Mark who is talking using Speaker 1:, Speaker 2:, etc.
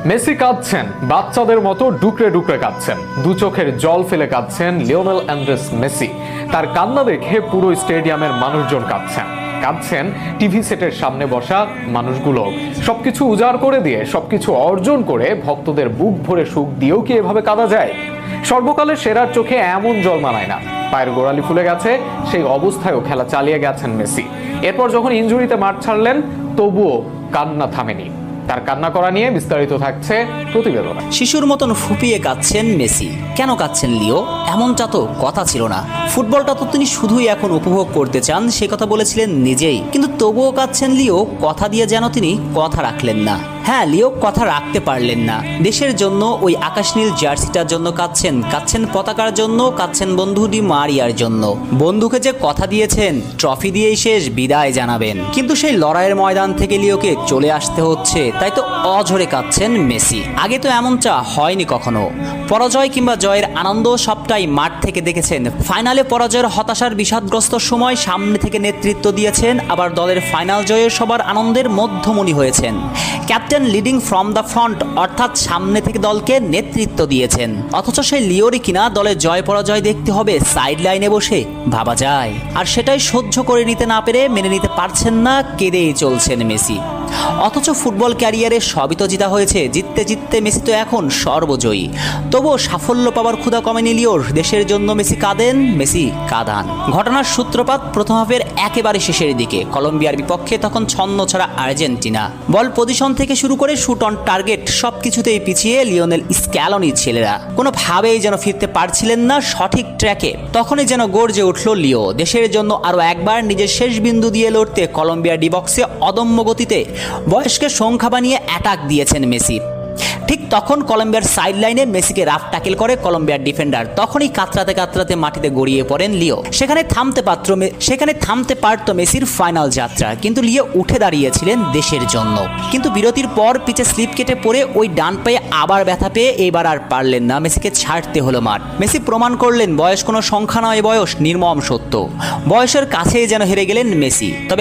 Speaker 1: Messi কাঁদছেন, বাচ্চাদের মতো ডুকরে ডুকরে কাঁদছেন। দু চোখের জল ফেলে কাঁদছেন লিওনেল অ্যান্ড্রেস মেসি। তার কান্না দেখে পুরো স্টেডিয়ামের মানুষজন কাঁদছেন টিভি সেটের সামনে বসা মানুষগুলো। সবকিছু উজাড় করে দিয়ে, সবকিছু অর্জন করে ভক্তদের বুক ভরে সুখ দিয়েও কি এভাবে কাঁদা যায়? সর্বকালের সেরার চোখে এমন জল মানায় না। পায়ের গোড়ালি ফুলে গেছে, সেই অবস্থায়ও খেলা চালিয়ে গেছেন মেসি। এরপর যখন ইনজুরিতে মাঠ ছাড়লেন, তবুও কান্না থামেনি। তার কান্না করা নিয়ে বিস্তারিত থাকছে প্রতিবেদনে।
Speaker 2: শিশুর মতন ফুপিয়ে কাঁদছেন মেসি। কেন কাঁদছেন লিও? এমনটা তো কথা ছিল না। ফুটবলটা তো তিনি শুধুই এখন উপভোগ করতে চান, সে কথা বলেছিলেন নিজেই। কিন্তু তবুও কাঁদছেন লিও, কথা দিয়ে যেন তিনি কথা রাখলেন না। হ্যাঁ, লিও কথা রাখতে পারলেন না। দেশের জন্য ওই আকাশ নীল জার্সিটার জন্য কাঁদছেন পতাকার জন্য, কাঁদছেন বন্ধু ডি মারিয়ার জন্য। বন্ধুকে যে কথা দিয়েছেন ট্রফি দিয়েই শেষ বিদায় জানাবেন, কিন্তু সেই লড়াইয়ের ময়দান থেকে লিওকে চলে আসতে হচ্ছে। তাই তো অঝরে কাঁদছেন মেসি। আগে তো এমনটা হয়নি কখনো। পরাজয় কিংবা জয়ের আনন্দ সবটাই মাঠ থেকে দেখেছেন। ফাইনালে পরাজয়ের হতাশার বিষাদগ্রস্ত সময় সামনে থেকে নেতৃত্ব দিয়েছেন, আবার দলের ফাইনাল জয়ের সবার আনন্দের মধ্যমণি হয়েছেন। Captain leading from the front, অর্থাৎ সামনে থেকে দলকে নেতৃত্ব দিয়েছেন। অথচ সেই লিওরই কিনা দলের জয় পরাজয় দেখতে হবে সাইড লাইনে বসে, ভাবা যায়। আর সেটাই সহ্য করে নিতে না পেরে, মেনে নিতে পারছেন না, কেঁদেই চলছেন মেসি। অথচ ফুটবল ক্যারিয়ারে সবই তো জিতা হয়েছে। জিততে জিততে মেসি তো এখন সর্বজয়ী। তবুও সাফল্য পাওয়ার ক্ষুধা কমেনি লিওর। দেশের জন্য মেসি কাঁদেন, মেসি কাঁদান। ঘটনার সূত্রপাত প্রথম হাফের একেবারে শেষের দিকে। কলম্বিয়ার বিপক্ষে তখন ছন্ন ছাড়া আর্জেন্টিনা। বল পজিশন থেকে শুরু করে শুট অন টার্গেট সবকিছুতেই পিছিয়ে লিওনেল স্ক্যালোনির ছেলেরা কোনোভাবেই যেন ফিরতে পারছিলেন না সঠিক ট্র্যাকে। তখনই যেন গর্জে উঠল লিও। দেশের জন্য আরও একবার নিজের শেষ বিন্দু দিয়ে লড়তে কলম্বিয়ার ডিবক্সে অদম্য গতিতে বয়সকে সংখ্যা বানিয়ে অ্যাটাক দিয়েছেন মেসি। ঠিক তখন কলম্বিয়ার সাইড লাইনে মেসিকে রাফ ট্যাকেল করে কলম্বিয়ার ডিফেন্ডার। তখনই কাতরাতে কাতরাতে মাটিতে গড়িয়ে পড়েন লিও। সেখানে থামতে পারত মেসির ফাইনাল যাত্রা, কিন্তু লিও উঠে দাঁড়িয়েছিলেন দেশের জন্য। কিন্তু বিরতির পর পিচে স্লিপ কেটে পড়ে ওই ডান পায়ে আবার ব্যথা পেয়ে এবার আর পারলেন না, মেসিকে ছাড়তে হলো মাঠ। মেসি প্রমাণ করলেন বয়স কোনো সংখ্যা নয়, বয়স নির্মম সত্য। বয়সের কাছেই যেন হেরে গেলেন মেসি। তবে